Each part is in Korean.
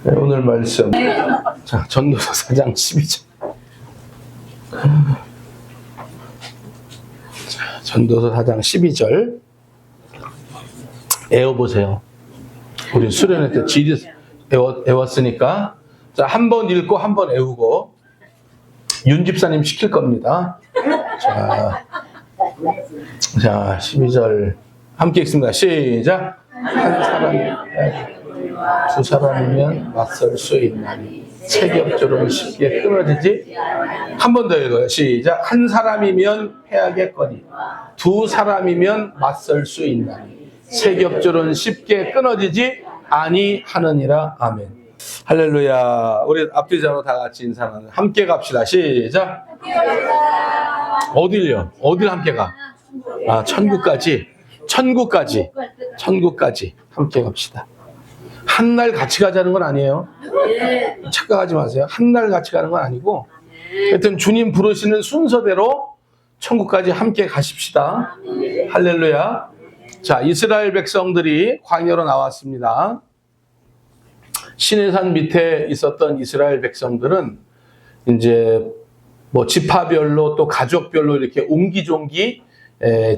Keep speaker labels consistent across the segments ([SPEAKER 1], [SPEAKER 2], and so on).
[SPEAKER 1] 네, 오늘 말씀. 자, 전도서 4장 12절. 자, 전도서 4장 12절. 애워보세요. 우리 수련회 때 지리 애웠으니까. 자, 한 번 읽고 한 번 애우고. 윤 집사님 시킬 겁니다. 자, 12절. 함께 읽습니다. 시작. 한 사람, 두 사람이면 맞설 수 있나니 체격적으로 쉽게 끊어지지. 한 번 더 읽어요. 시작. 한 사람이면 패하겠거니 두 사람이면 맞설 수 있나니 체격적으로 쉽게 끊어지지 아니하느니라. 아멘. 할렐루야. 우리 앞뒤자로 다 같이 인사하는 함께 갑시다. 시작. 어딜요? 어딜 함께 가? 아, 천국까지. 천국까지. 천국까지 함께 갑시다. 한 날 같이 가자는 건 아니에요. 착각하지 마세요. 한 날 같이 가는 건 아니고 하여튼 주님 부르시는 순서대로 천국까지 함께 가십시다. 할렐루야. 자, 이스라엘 백성들이 광야로 나왔습니다. 시내산 밑에 있었던 이스라엘 백성들은 이제 뭐 지파별로 또 가족별로 이렇게 옹기종기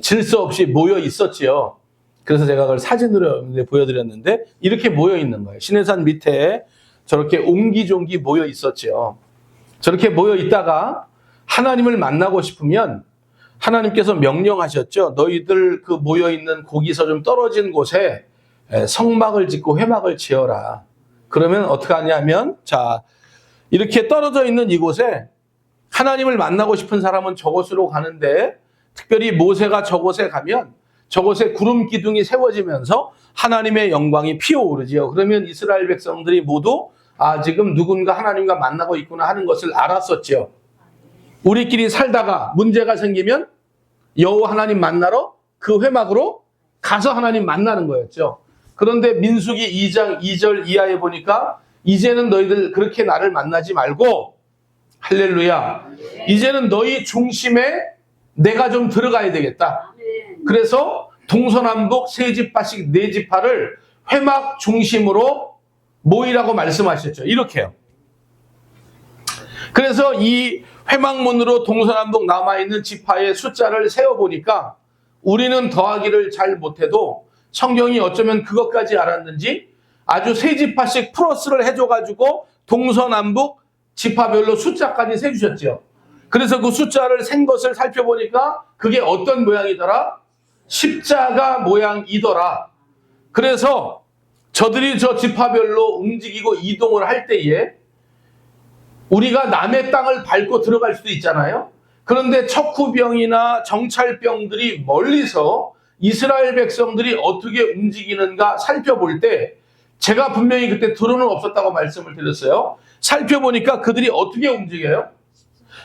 [SPEAKER 1] 질서 없이 모여 있었지요. 그래서 제가 그걸 사진으로 보여드렸는데 이렇게 모여 있는 거예요. 시내산 밑에 저렇게 옹기종기 모여 있었죠. 저렇게 모여 있다가 하나님을 만나고 싶으면 하나님께서 명령하셨죠. 너희들 그 모여 있는 거기서 좀 떨어진 곳에 성막을 짓고 회막을 지어라. 그러면 어떻게 하냐면, 자, 이렇게 떨어져 있는 이곳에 하나님을 만나고 싶은 사람은 저곳으로 가는데, 특별히 모세가 저곳에 가면 저곳에 구름 기둥이 세워지면서 하나님의 영광이 피어오르지요. 그러면 이스라엘 백성들이 모두 지금 누군가 하나님과 만나고 있구나 하는 것을 알았었죠. 우리끼리 살다가 문제가 생기면 여호와 하나님 만나러 그 회막으로 가서 하나님 만나는 거였죠. 그런데 민수기 2장 2절 이하에 보니까 이제는 너희들 그렇게 나를 만나지 말고, 할렐루야, 이제는 너희 중심에 내가 좀 들어가야 되겠다. 그래서 동서남북 세 지파씩 네 지파를 회막 중심으로 모이라고 말씀하셨죠. 이렇게요. 그래서 이 회막문으로 동서남북 남아있는 지파의 숫자를 세어보니까 우리는 더하기를 잘 못해도 성경이 어쩌면 그것까지 알았는지 아주 세 지파씩 플러스를 해줘가지고 동서남북 지파별로 숫자까지 세주셨죠. 그래서 그 숫자를 센 것을 살펴보니까 그게 어떤 모양이더라? 십자가 모양이더라. 그래서 저들이 저 지파별로 움직이고 이동을 할 때에 우리가 남의 땅을 밟고 들어갈 수도 있잖아요. 그런데 척후병이나 정찰병들이 멀리서 이스라엘 백성들이 어떻게 움직이는가 살펴볼 때, 제가 분명히 그때 드론은 없었다고 말씀을 드렸어요. 살펴보니까 그들이 어떻게 움직여요?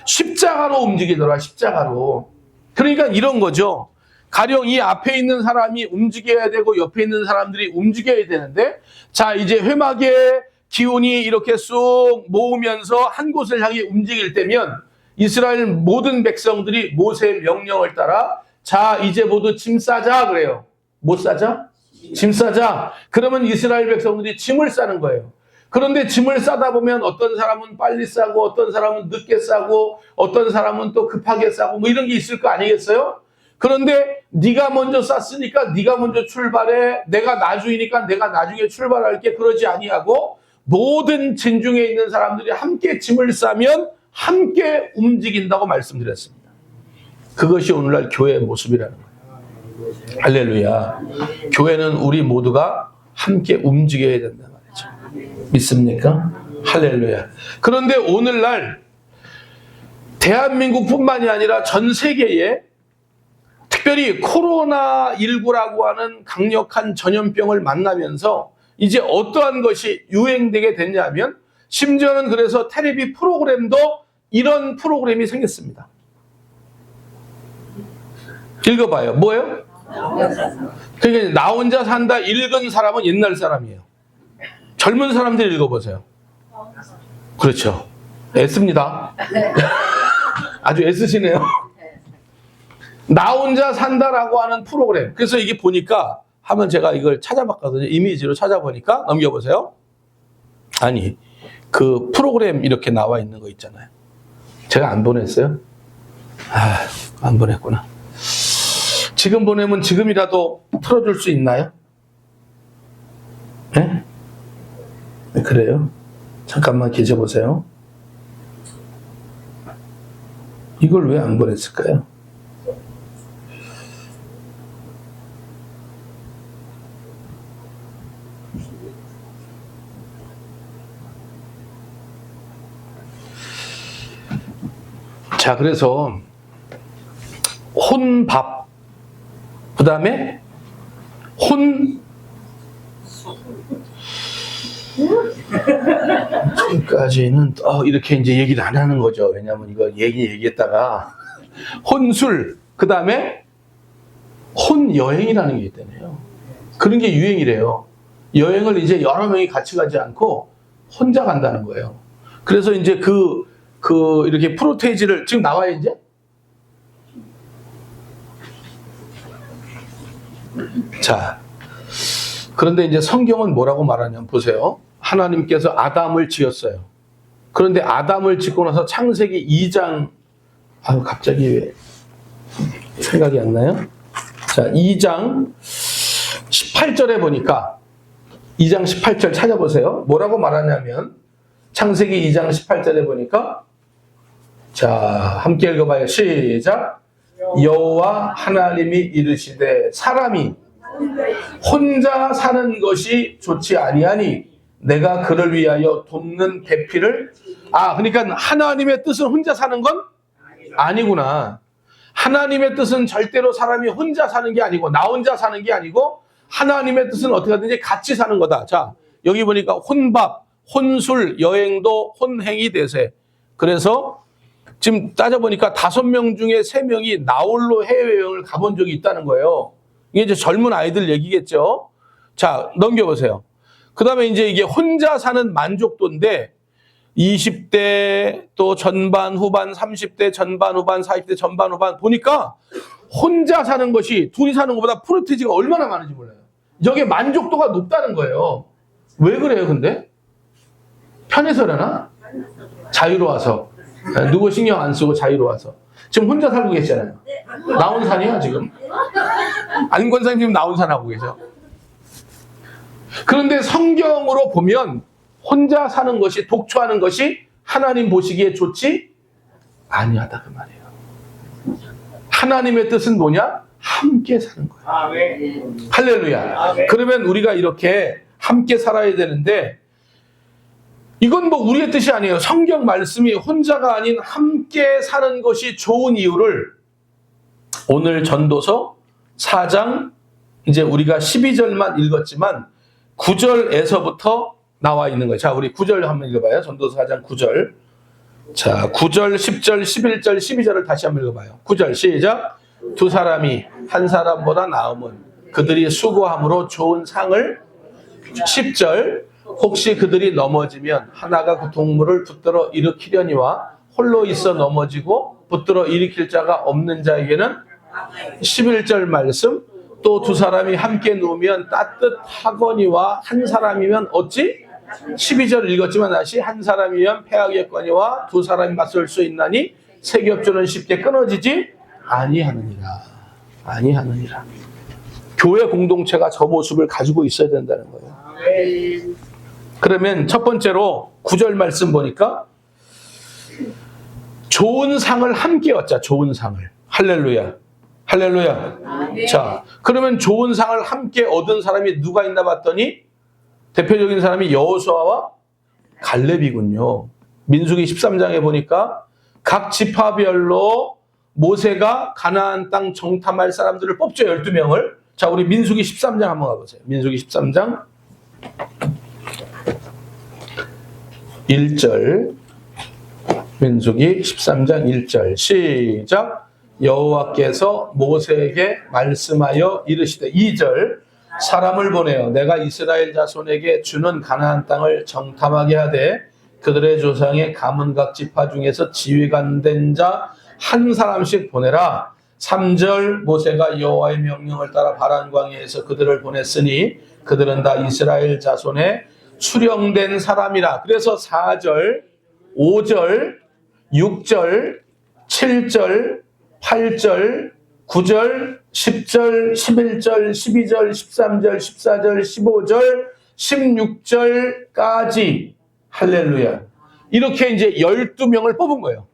[SPEAKER 1] 십자가로 움직이더라. 십자가로. 그러니까 이런 거죠. 가령 이 앞에 있는 사람이 움직여야 되고 옆에 있는 사람들이 움직여야 되는데, 자, 이제 회막의 기운이 이렇게 쑥 모으면서 한 곳을 향해 움직일 때면 이스라엘 모든 백성들이 모세의 명령을 따라, 자, 이제 모두 짐 싸자 그래요. 못 싸자? 짐 싸자. 그러면 이스라엘 백성들이 짐을 싸는 거예요. 그런데 짐을 싸다 보면 어떤 사람은 빨리 싸고 어떤 사람은 늦게 싸고 어떤 사람은 또 급하게 싸고 뭐 이런 게 있을 거 아니겠어요? 그런데 네가 먼저 쌌으니까 네가 먼저 출발해. 내가 나중이니까 내가 나중에 출발할게. 그러지 아니하고 모든 진중에 있는 사람들이 함께 짐을 싸면 함께 움직인다고 말씀드렸습니다. 그것이 오늘날 교회의 모습이라는 거예요. 할렐루야. 교회는 우리 모두가 함께 움직여야 된다 말이죠. 믿습니까? 할렐루야. 그런데 오늘날 대한민국뿐만이 아니라 전 세계에 특별히 코로나19라고 하는 강력한 전염병을 만나면서 이제 어떠한 것이 유행되게 됐냐면, 심지어는 그래서 텔레비 프로그램도 이런 프로그램이 생겼습니다. 읽어봐요. 뭐예요? 그러니까 나 혼자 산다 읽은 사람은 옛날 사람이에요. 젊은 사람들 읽어보세요. 그렇죠. 애씁니다. 아주 애쓰시네요. 나 혼자 산다라고 하는 프로그램. 그래서 이게 보니까 한번 제가 이걸 찾아봤거든요. 이미지로 찾아보니까, 넘겨보세요. 아니, 그 프로그램 이렇게 나와 있는 거 있잖아요. 제가 안 보냈어요? 안 보냈구나. 지금 보내면 지금이라도 틀어줄 수 있나요? 네? 그래요? 잠깐만 계셔보세요. 이걸 왜 안 보냈을까요? 자, 그래서 혼밥, 그 다음에 지금까지는 이렇게 이제 얘기를 안 하는 거죠. 왜냐하면 이거 얘기했다가 혼술, 그 다음에 혼여행이라는 게 있다네요. 그런 게 유행이래요. 여행을 이제 여러 명이 같이 가지 않고 혼자 간다는 거예요. 그래서 이제 이렇게 프로테이지를 지금 나와요, 이제? 자, 그런데 이제 성경은 뭐라고 말하냐면 보세요. 하나님께서 아담을 지었어요. 그런데 아담을 짓고 나서 창세기 2장, 갑자기 왜 생각이 안 나요? 자, 2장 18절에 보니까 2장 18절 찾아보세요. 뭐라고 말하냐면 창세기 2장 18절에 보니까 자, 함께 읽어봐요. 시작. 여호와 하나님이 이르시되 사람이 혼자 사는 것이 좋지 아니하니 내가 그를 위하여 돕는 배필을 그러니까 하나님의 뜻은 혼자 사는 건 아니구나. 하나님의 뜻은 절대로 사람이 혼자 사는 게 아니고 나 혼자 사는 게 아니고 하나님의 뜻은 어떻게 하든지 같이 사는 거다. 자, 여기 보니까 혼밥, 혼술, 여행도 혼행이 되세. 그래서 지금 따져보니까 5명 중에 3명이 나홀로 해외여행을 가본 적이 있다는 거예요. 이게 이제 젊은 아이들 얘기겠죠. 자, 넘겨보세요. 그 다음에 이제 이게 혼자 사는 만족도인데 20대 또 전반 후반 30대 전반 후반 40대 전반 후반 보니까 혼자 사는 것이 둘이 사는 것보다 프로테이지가 얼마나 많은지 몰라요. 여기에 만족도가 높다는 거예요. 왜 그래요 근데? 편해서 그러나? 자유로워서. 누구 신경 안 쓰고 자유로워서. 지금 혼자 살고 계시잖아요. 나온산이야 지금. 안권사님 지금 나온산 하고 계셔. 그런데 성경으로 보면 혼자 사는 것이, 독초하는 것이 하나님 보시기에 좋지 아니하다 그 말이에요. 하나님의 뜻은 뭐냐? 함께 사는 거예요. 아멘. 할렐루야. 아멘. 그러면 우리가 이렇게 함께 살아야 되는데 이건 뭐 우리의 뜻이 아니에요. 성경 말씀이 혼자가 아닌 함께 사는 것이 좋은 이유를 오늘 전도서 4장 이제 우리가 12절만 읽었지만 9절에서부터 나와 있는 거예요. 자, 우리 9절 한번 읽어봐요. 전도서 4장 9절. 자, 9절, 10절, 11절, 12절을 다시 한번 읽어봐요. 9절 시작. 두 사람이 한 사람보다 나음은 그들이 수고함으로 좋은 상을 10절 혹시 그들이 넘어지면 하나가 그 동물을 붙들어 일으키려니와 홀로 있어 넘어지고 붙들어 일으킬 자가 없는 자에게는 11절 말씀 또 두 사람이 함께 누우면 따뜻하거니와 한 사람이면 어찌? 12절 읽었지만 다시 한 사람이면 패하겠거니와 두 사람이 맞설 수 있나니 세 겹줄은 쉽게 끊어지지 아니하느니라. 아니하느니라. 교회 공동체가 저 모습을 가지고 있어야 된다는 거예요. 그러면 첫 번째로 9절 말씀 보니까 좋은 상을 함께 얻자. 좋은 상을. 할렐루야. 할렐루야. 자, 그러면 좋은 상을 함께 얻은 사람이 누가 있나 봤더니 대표적인 사람이 여호수아와 갈렙이군요. 민수기 13장에 보니까 각 지파별로 모세가 가나안 땅 정탐할 사람들을 뽑죠. 12명을. 자, 우리 민수기 13장 한번 가보세요. 민수기 13장 1절. 민수기 13장 1절 시작. 여호와께서 모세에게 말씀하여 이르시되 2절 사람을 보내어 내가 이스라엘 자손에게 주는 가나안 땅을 정탐하게 하되 그들의 조상의 가문 각 지파 중에서 지휘관 된 자 한 사람씩 보내라. 3절 모세가 여호와의 명령을 따라 바란 광야에서 그들을 보냈으니 그들은 다 이스라엘 자손의 수령된 사람이라. 그래서 4절, 5절, 6절, 7절, 8절, 9절, 10절, 11절, 12절, 13절, 14절, 15절, 16절까지 할렐루야. 이렇게 이제 12명을 뽑은 거예요.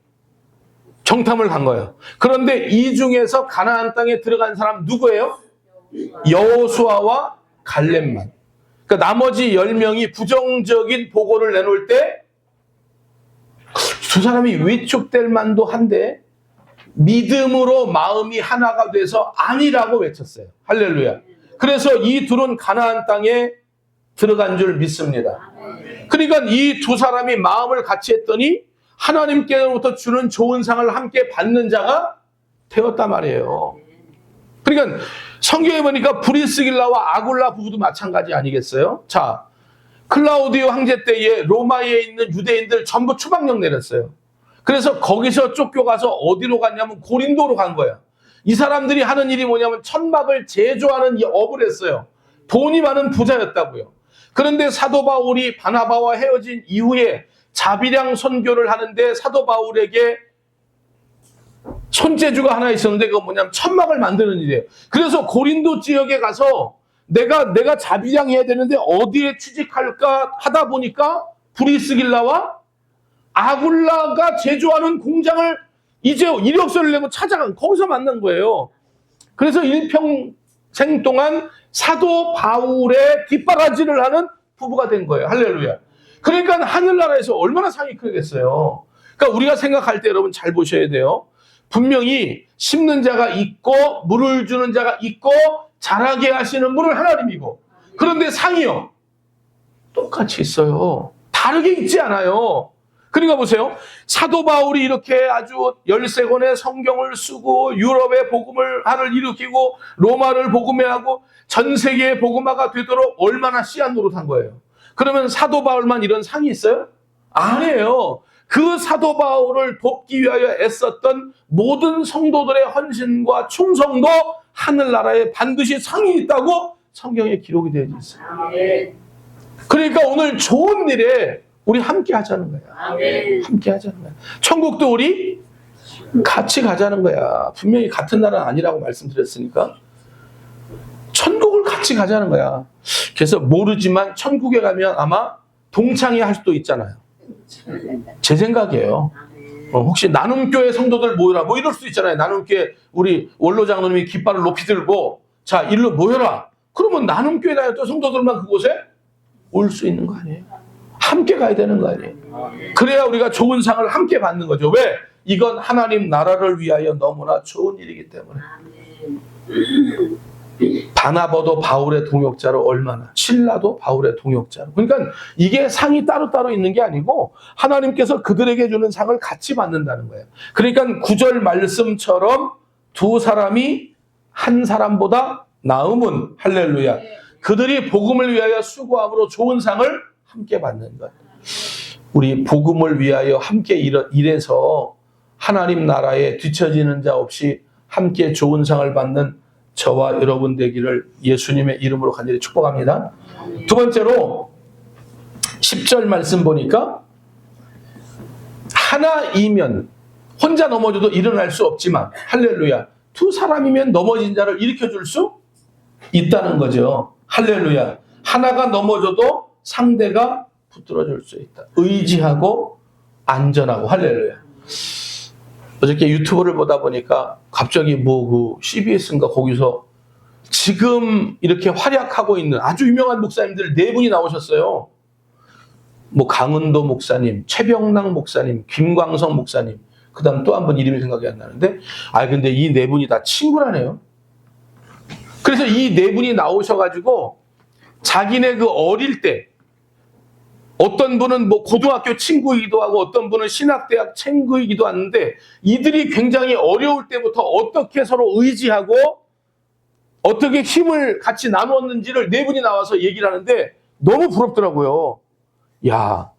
[SPEAKER 1] 정탐을 간 거예요. 그런데 이 중에서 가나안 땅에 들어간 사람 누구예요? 여호수아와 갈렙만. 그러니까 나머지 10명이 부정적인 보고를 내놓을 때 두 사람이 위축될 만도 한데 믿음으로 마음이 하나가 돼서 아니라고 외쳤어요. 할렐루야. 그래서 이 둘은 가나안 땅에 들어간 줄 믿습니다. 그러니까 이 두 사람이 마음을 같이 했더니 하나님께로부터 주는 좋은 상을 함께 받는 자가 되었단 말이에요. 그러니까 성경에 보니까 브리스길라와 아굴라 부부도 마찬가지 아니겠어요? 자, 클라우디오 황제 때에 로마에 있는 유대인들 전부 추방령 내렸어요. 그래서 거기서 쫓겨가서 어디로 갔냐면 고린도로 간 거야. 이 사람들이 하는 일이 뭐냐면 천막을 제조하는 업을 했어요. 돈이 많은 부자였다고요. 그런데 사도 바울이 바나바와 헤어진 이후에 자비량 선교를 하는데 사도 바울에게 손재주가 하나 있었는데 그건 뭐냐면 천막을 만드는 일이에요. 그래서 고린도 지역에 가서 내가 자비량 해야 되는데 어디에 취직할까 하다 보니까 브리스길라와 아굴라가 제조하는 공장을 이제 이력서를 내고 찾아간 거기서 만난 거예요. 그래서 일평생 동안 사도 바울의 뒷바라지를 하는 부부가 된 거예요. 할렐루야. 그러니까 하늘나라에서 얼마나 상이 크겠어요. 그러니까 우리가 생각할 때 여러분 잘 보셔야 돼요. 분명히 심는 자가 있고 물을 주는 자가 있고 자라게 하시는 분은 하나님이고, 그런데 상이요 똑같이 있어요. 다르게 있지 않아요. 그러니까 보세요. 사도 바울이 이렇게 아주 13권의 성경을 쓰고 유럽의 복음을 일으키고 로마를 복음화하고 전 세계의 복음화가 되도록 얼마나 씨앗 노릇한 거예요. 그러면 사도 바울만 이런 상이 있어요? 아니에요. 그 사도 바울을 돕기 위하여 애썼던 모든 성도들의 헌신과 충성도 하늘나라에 반드시 상이 있다고 성경에 기록이 되어 있어요. 그러니까 오늘 좋은 일에 우리 함께 하자는 거야. 함께 하자는 거야. 천국도 우리 같이 가자는 거야. 분명히 같은 나라는 아니라고 말씀드렸으니까 천국을 같이 가자는 거야. 그래서 모르지만 천국에 가면 아마 동창회 할 수도 있잖아요. 제 생각이에요. 혹시 나눔교회 성도들 모여라 뭐 이럴 수도 있잖아요. 나눔교회 우리 원로 장로님이 깃발을 높이 들고 자 일로 모여라. 그러면 나눔교회 다녔던 성도들만 그곳에 올 수 있는 거 아니에요. 함께 가야 되는 거 아니에요. 그래야 우리가 좋은 상을 함께 받는 거죠. 왜? 이건 하나님 나라를 위하여 너무나 좋은 일이기 때문에. 바나바도 바울의 동역자로 얼마나, 실라도 바울의 동역자로. 그러니까 이게 상이 따로따로 있는 게 아니고 하나님께서 그들에게 주는 상을 같이 받는다는 거예요. 그러니까 9절 말씀처럼 두 사람이 한 사람보다 나음은 할렐루야. 그들이 복음을 위하여 수고함으로 좋은 상을 함께 받는 것. 우리 복음을 위하여 함께 일해서 하나님 나라에 뒤처지는 자 없이 함께 좋은 상을 받는 저와 여러분 되기를 예수님의 이름으로 간절히 축복합니다. 두 번째로 10절 말씀 보니까 하나이면 혼자 넘어져도 일어날 수 없지만 할렐루야 두 사람이면 넘어진 자를 일으켜줄 수 있다는 거죠. 할렐루야. 하나가 넘어져도 상대가 붙들어줄 수 있다. 의지하고 안전하고 할렐루야. 어저께 유튜브를 보다 보니까 갑자기 CBS인가 거기서 지금 이렇게 활약하고 있는 아주 유명한 목사님들 4분이 나오셨어요. 강은도 목사님, 최병락 목사님, 김광성 목사님, 그 다음 또 한 분 이름이 생각이 안 나는데, 근데 이 4분이 다 친구라네요. 그래서 이 4분이 나오셔가지고 자기네 그 어릴 때 어떤 분은 고등학교 친구이기도 하고 어떤 분은 신학대학 친구이기도 하는데 이들이 굉장히 어려울 때부터 어떻게 서로 의지하고 어떻게 힘을 같이 나누었는지를 4분이 나와서 얘기를 하는데 너무 부럽더라고요. 야,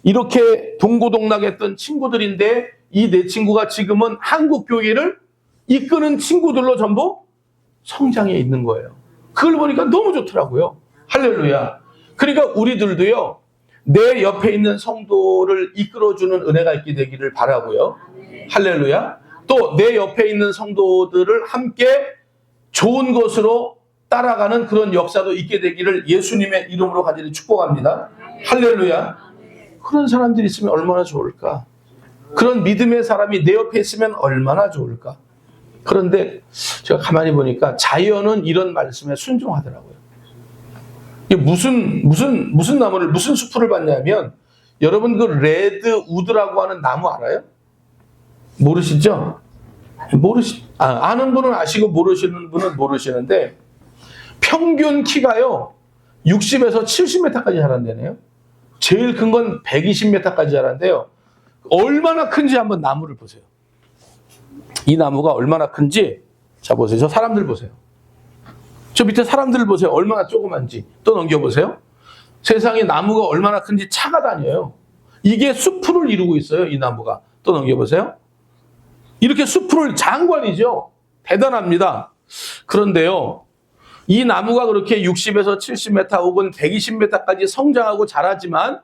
[SPEAKER 1] 이렇게 동고동락했던 친구들인데 이 4친구가 지금은 한국 교회를 이끄는 친구들로 전부 성장해 있는 거예요. 그걸 보니까 너무 좋더라고요. 할렐루야. 그러니까 우리들도요, 내 옆에 있는 성도를 이끌어주는 은혜가 있게 되기를 바라고요. 할렐루야. 또 내 옆에 있는 성도들을 함께 좋은 것으로 따라가는 그런 역사도 있게 되기를 예수님의 이름으로 간절히 축복합니다. 할렐루야. 그런 사람들이 있으면 얼마나 좋을까? 그런 믿음의 사람이 내 옆에 있으면 얼마나 좋을까? 그런데 제가 가만히 보니까 자연은 이런 말씀에 순종하더라고요. 이게 무슨 나무를, 무슨 숲을 봤냐면, 여러분 그 레드 우드라고 하는 나무 알아요? 모르시죠? 아는 분은 아시고 모르시는 분은 모르시는데, 평균 키가요 60에서 70m까지 자란다네요. 제일 큰 건 120m까지 자란대요. 얼마나 큰지 한번 나무를 보세요. 이 나무가 얼마나 큰지. 자, 보세요. 저 사람들 보세요. 저 밑에 사람들 보세요. 얼마나 조그만지. 또 넘겨보세요. 세상에 나무가 얼마나 큰지 차가 다녀요. 이게 숲을 이루고 있어요, 이 나무가. 또 넘겨보세요. 이렇게 숲을, 장관이죠. 대단합니다. 그런데요, 이 나무가 그렇게 60에서 70m 혹은 120m까지 성장하고 자라지만,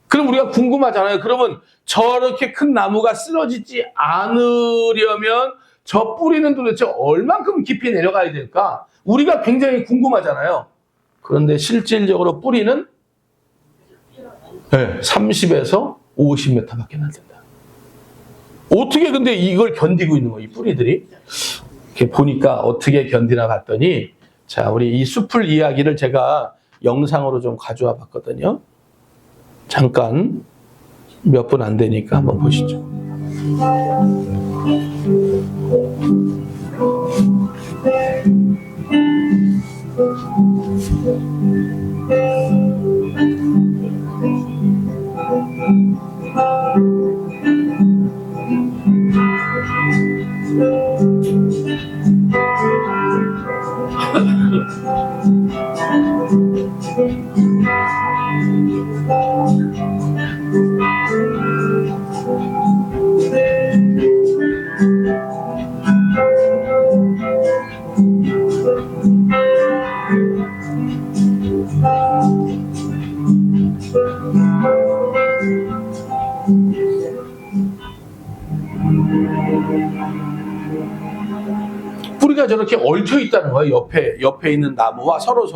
[SPEAKER 1] 그럼 우리가 궁금하잖아요. 그러면 저렇게 큰 나무가 쓰러지지 않으려면 저 뿌리는 도대체 얼만큼 깊이 내려가야 될까? 우리가 굉장히 궁금하잖아요. 그런데 실질적으로 뿌리는 30에서 50m밖에 안 된다. 어떻게 근데 이걸 견디고 있는 거예요, 이 뿌리들이? 이렇게 보니까 어떻게 견디나 봤더니, 자, 우리 이 숲을 이야기를 제가 영상으로 좀 가져와 봤거든요. 잠깐 몇 분 안 되니까 한번 보시죠. 뿌리가 저렇게 얽혀 있다는 거예요. 옆에 있는 나무와 서로.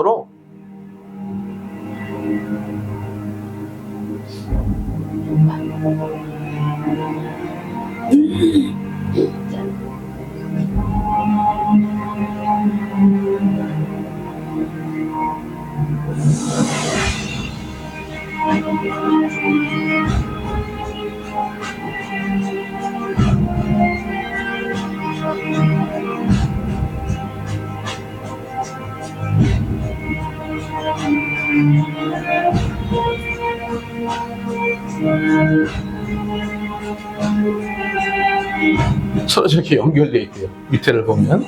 [SPEAKER 1] 서로 저렇게 연결되어 있고요. 밑에를 보면.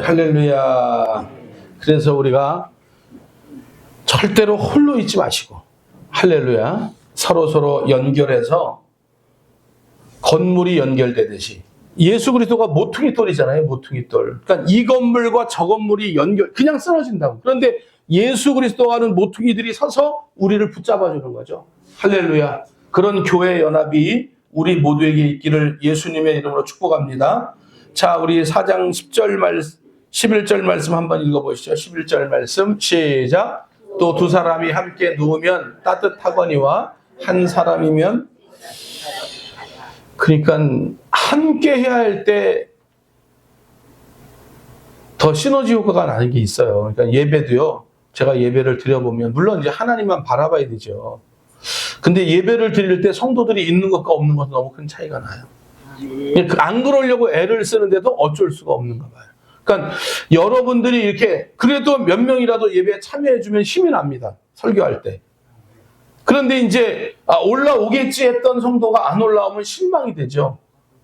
[SPEAKER 1] 할렐루야. 그래서 우리가 절대로 홀로 있지 마시고, 할렐루야, 서로 연결해서 건물이 연결되듯이 예수 그리스도가 모퉁이 돌이잖아요. 모퉁이 돌. 그러니까 이 건물과 저 건물이 그냥 쓰러진다고. 그런데 예수 그리스도가 하는 모퉁이들이 서서 우리를 붙잡아 주는 거죠. 할렐루야. 그런 교회 연합이 우리 모두에게 있기를 예수님의 이름으로 축복합니다. 자, 우리 4장 11절 말씀 한번 읽어보시죠. 11절 말씀 시작. 또 두 사람이 함께 누우면 따뜻하거니와 한 사람이면, 그러니까 함께 해야 할 때 더 시너지 효과가 나는 게 있어요. 그러니까 예배도요. 제가 예배를 드려보면 물론 이제 하나님만 바라봐야 되죠. 근데 예배를 드릴 때 성도들이 있는 것과 없는 것은 너무 큰 차이가 나요. 안 그러려고 애를 쓰는데도 어쩔 수가 없는가 봐요. 그러니까 여러분들이 이렇게 그래도 몇 명이라도 예배에 참여해주면 힘이 납니다. 설교할 때. 그런데 이제 올라오겠지 했던 성도가 안 올라오면 실망이 되죠.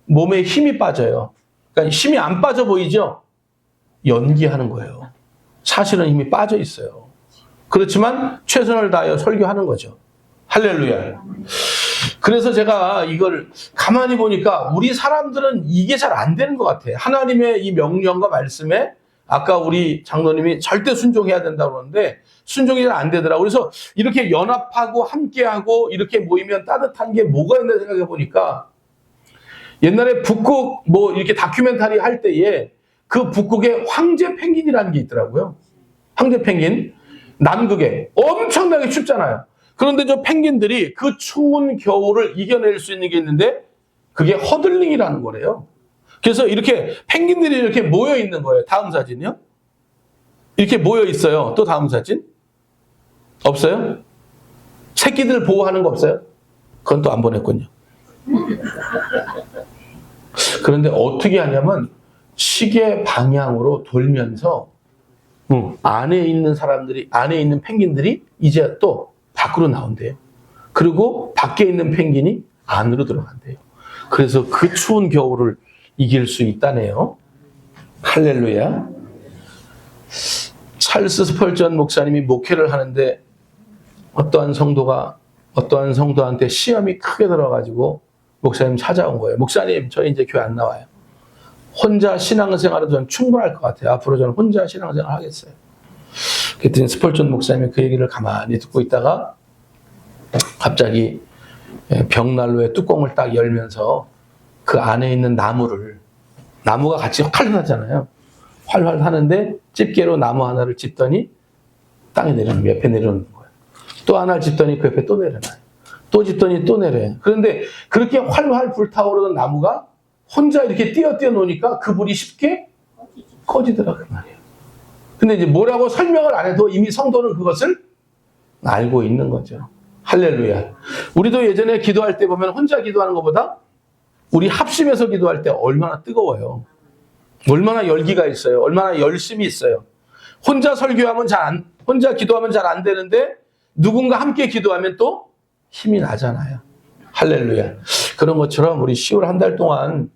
[SPEAKER 1] 몸에 힘이 빠져요. 그러니까 힘이 안 빠져 보이죠? 연기하는 거예요. 사실은 힘이 빠져 있어요. 그렇지만 최선을 다하여 설교하는 거죠. 할렐루야. 그래서 제가 이걸 가만히 보니까 우리 사람들은 이게 잘 안 되는 것 같아요. 하나님의 이 명령과 말씀에 아까 우리 장로님이 절대 순종해야 된다고 그러는데 순종이 잘 안 되더라고요. 그래서 이렇게 연합하고 함께하고 이렇게 모이면 따뜻한 게 뭐가 있나 생각해 보니까 옛날에 북극 뭐 이렇게 다큐멘터리 할 때에 그 북극에 황제 펭귄이라는 게 있더라고요. 황제 펭귄. 남극에 엄청나게 춥잖아요. 그런데 저 펭귄들이 그 추운 겨울을 이겨낼 수 있는 게 있는데 그게 허들링이라는 거래요. 그래서 이렇게 펭귄들이 이렇게 모여 있는 거예요. 다음 사진이요. 이렇게 모여 있어요. 또 다음 사진. 없어요? 새끼들 보호하는 거 없어요? 그건 또 안 보냈군요. 그런데 어떻게 하냐면 시계 방향으로 돌면서 안에 있는 사람들이, 안에 있는 펭귄들이 이제 또 밖으로 나온대요. 그리고 밖에 있는 펭귄이 안으로 들어간대요. 그래서 그 추운 겨울을 이길 수 있다네요. 할렐루야. 찰스 스펄전 목사님이 목회를 하는데 어떠한 성도한테 시험이 크게 들어가지고 목사님 찾아온 거예요. 목사님, 저희 이제 교회 안 나와요. 혼자 신앙생활은 저는 충분할 것 같아요. 앞으로 저는 혼자 신앙생활 하겠어요. 그랬더니 스펄전 목사님이 그 얘기를 가만히 듣고 있다가 갑자기 벽난로에 뚜껑을 딱 열면서 그 안에 있는 나무가 같이 활활하잖아요. 활활 하는데 집게로 나무 하나를 찝더니 땅에 내려놓는, 옆에 내려놓는 거예요. 또 하나를 찝더니 그 옆에 또 내려놔요. 또 찝더니 또 내려요. 그런데 그렇게 활활 불타오르는 나무가 혼자 이렇게 띄어 놓으니까 그 불이 쉽게 꺼지더라 그 말이에요. 근데 이제 뭐라고 설명을 안 해도 이미 성도는 그것을 알고 있는 거죠. 할렐루야. 우리도 예전에 기도할 때 보면 혼자 기도하는 것보다 우리 합심해서 기도할 때 얼마나 뜨거워요. 얼마나 열기가 있어요. 얼마나 열심이 있어요. 혼자 설교하면 혼자 기도하면 잘 안 되는데 누군가 함께 기도하면 또 힘이 나잖아요. 할렐루야. 그런 것처럼 우리 10월 한 달 동안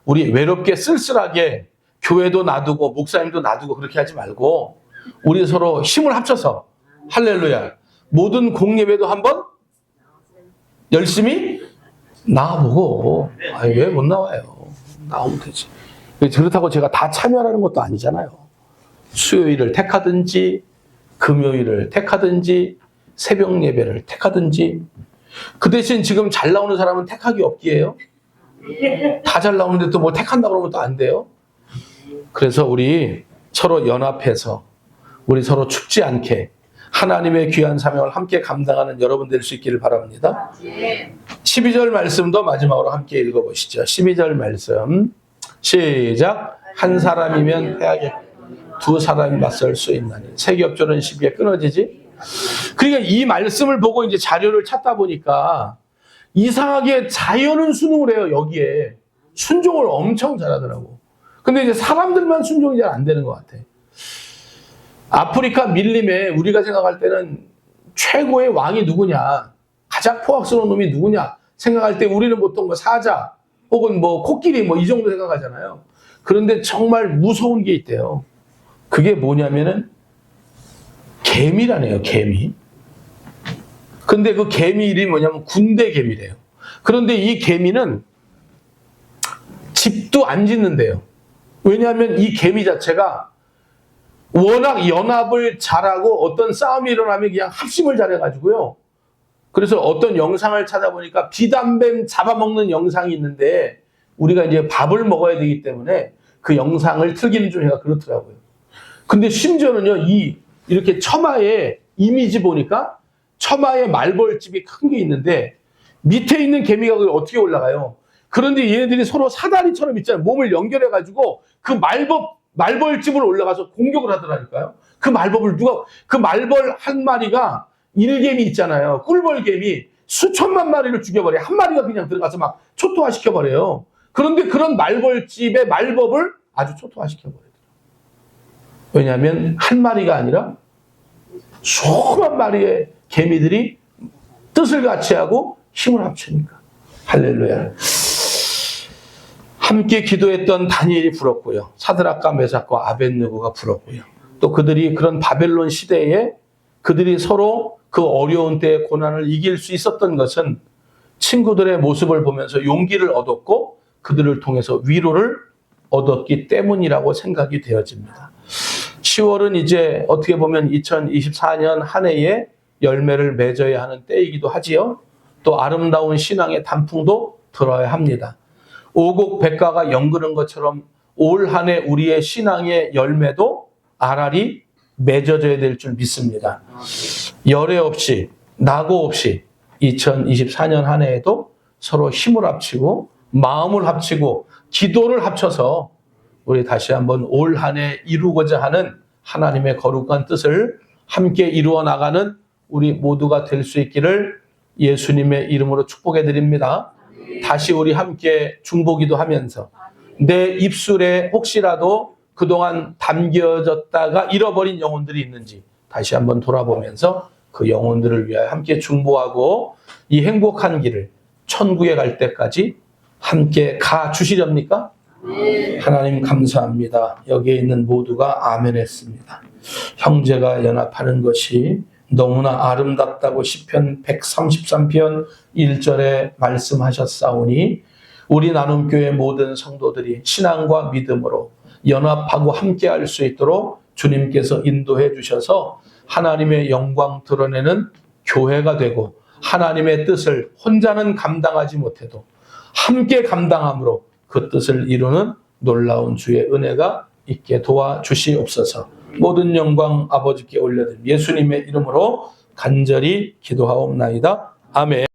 [SPEAKER 1] 우리 외롭게 쓸쓸하게 교회도 놔두고 목사님도 놔두고 그렇게 하지 말고 우리 서로 힘을 합쳐서 할렐루야. 모든 공예배도 한번 열심히 나와보고 왜 못 나와요? 나오면 되지. 그렇다고 제가 다 참여하는 것도 아니잖아요. 수요일을 택하든지 금요일을 택하든지 새벽 예배를 택하든지 그 대신 지금 잘 나오는 사람은 택하기 없기에요. 다 잘 나오는데 또 뭐 택한다고 그러면 또 안 돼요. 그래서 우리 서로 연합해서 우리 서로 춥지 않게 하나님의 귀한 사명을 함께 감당하는 여러분 될 수 있기를 바랍니다. 12절 말씀도 마지막으로 함께 읽어보시죠. 12절 말씀 시작. 한 사람이면 패하게 두 사람이 맞설 수 있나니 세겹조는 쉽게 끊어지지. 그러니까 이 말씀을 보고 이제 자료를 찾다 보니까 이상하게 자연은 순응을 해요. 여기에 순종을 엄청 잘하더라고. 근데 이제 사람들만 순종이 잘 안 되는 것 같아. 아프리카 밀림에 우리가 생각할 때는 최고의 왕이 누구냐, 가장 포악스러운 놈이 누구냐 생각할 때 우리는 보통 뭐 사자 혹은 뭐 코끼리 뭐 이 정도 생각하잖아요. 그런데 정말 무서운 게 있대요. 그게 뭐냐면은 개미라네요, 개미. 근데 그 개미 이름이 뭐냐면 군대 개미래요. 그런데 이 개미는 집도 안 짓는데요. 왜냐하면 이 개미 자체가 워낙 연합을 잘하고 어떤 싸움이 일어나면 그냥 합심을 잘해가지고요. 그래서 어떤 영상을 찾아보니까 비단뱀 잡아먹는 영상이 있는데 우리가 이제 밥을 먹어야 되기 때문에 그 영상을 틀기는 좀 해가 그렇더라고요. 근데 심지어는요, 이렇게 처마에 이미지 보니까 처마에 말벌집이 큰 게 있는데 밑에 있는 개미가 어떻게 올라가요? 그런데 얘네들이 서로 사다리처럼 있잖아요. 몸을 연결해가지고 그 말벌집을 올라가서 공격을 하더라니까요. 그 말벌 한 마리가 일개미 있잖아요. 꿀벌개미 수천만 마리를 죽여버려요. 한 마리가 그냥 들어가서 막 초토화시켜버려요. 그런데 그런 말벌집의 말법을 아주 초토화시켜버려요. 왜냐하면 한 마리가 아니라 수만 마리의 개미들이 뜻을 같이 하고 힘을 합치니까. 할렐루야. 함께 기도했던 다니엘이 부럽고요. 사드락과 메삭과 아벳느고가 부럽고요. 또 그들이 그런 바벨론 시대에 그들이 서로 그 어려운 때의 고난을 이길 수 있었던 것은 친구들의 모습을 보면서 용기를 얻었고 그들을 통해서 위로를 얻었기 때문이라고 생각이 되어집니다. 10월은 이제 어떻게 보면 2024년 한 해의 열매를 맺어야 하는 때이기도 하지요. 또 아름다운 신앙의 단풍도 들어야 합니다. 오곡백과가 연그는 것처럼 올 한 해 우리의 신앙의 열매도 알알이 맺어져야 될 줄 믿습니다. 열애 없이 낙오 없이 2024년 한 해에도 서로 힘을 합치고 마음을 합치고 기도를 합쳐서 우리 다시 한번 올 한 해 이루고자 하는 하나님의 거룩한 뜻을 함께 이루어 나가는 우리 모두가 될 수 있기를 예수님의 이름으로 축복해 드립니다. 다시 우리 함께 중보기도 하면서 내 입술에 혹시라도 그동안 담겨졌다가 잃어버린 영혼들이 있는지 다시 한번 돌아보면서 그 영혼들을 위하여 함께 중보하고 이 행복한 길을 천국에 갈 때까지 함께 가 주시렵니까? 하나님 감사합니다. 여기에 있는 모두가 아멘 했습니다. 형제가 연합하는 것이 너무나 아름답다고 시편 133편 1절에 말씀하셨사오니 우리 나눔교회 모든 성도들이 신앙과 믿음으로 연합하고 함께할 수 있도록 주님께서 인도해 주셔서 하나님의 영광 드러내는 교회가 되고 하나님의 뜻을 혼자는 감당하지 못해도 함께 감당함으로 그 뜻을 이루는 놀라운 주의 은혜가 있게 도와주시옵소서. 모든 영광 아버지께 올려드립니다. 예수님의 이름으로 간절히 기도하옵나이다. 아멘.